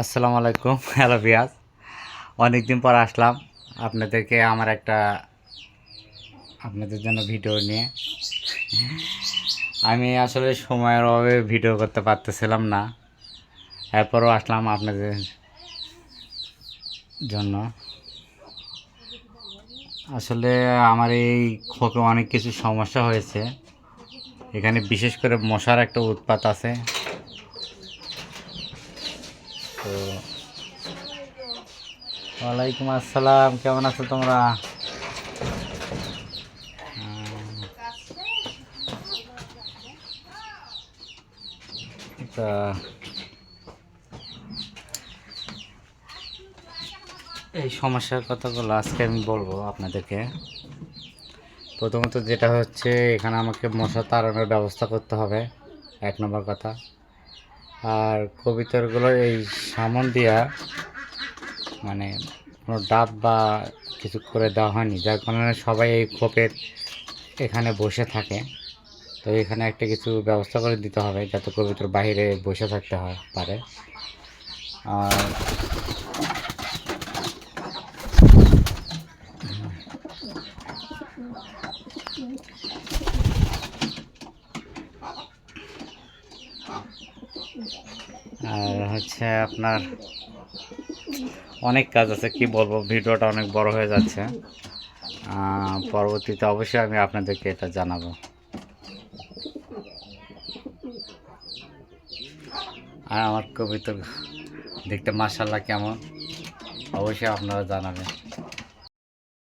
আসসালামু আলাইকুম। হ্যালো ভিয়াস, অনেকদিন পর আসলাম আপনাদের জন্য ভিডিও নিয়ে। আমি আসলে সময়ের অভাবে ভিডিও করতে পারতেছিলাম না, এরপরও আসলাম আপনাদের জন্য। আসলে আমার এই খোপে অনেক কিছু সমস্যা হয়েছে। এখানে বিশেষ করে মশার একটা উৎপাত আছে। তো ওয়ালাইকুম আসসালাম, কেমন আছো তোমরা? তা এই সমস্যার কথাগুলো আজকে আমি বলবো আপনাদেরকে। প্রথমত যেটা হচ্ছে, এখানে আমাকে মশা তাড়ানোর ব্যবস্থা করতে হবে, 1 নম্বর কথা। আর কবিতরগুলো এই সামন দিয়া মানে কোনো ডাব বা কিছু করে দেওয়া হয়নি, যার কারণে সবাই এই খোপের এখানে বসে থাকে। তো এখানে একটা কিছু ব্যবস্থা করে দিতে হবে যাতে কবিতর বাইরে বসে থাকতে পারে। আর আর হচ্ছে আপনার অনেক কাজ আছে, কি বলবো, ভিডিওটা অনেক বড় হয়ে যাচ্ছে। পরবর্তীতে অবশ্যই আমি আপনাদেরকে এটা জানাবো। আর আমার কবিতা দেখতে মাশাআল্লাহ কেমন, অবশ্যই আপনারা জানাবেন।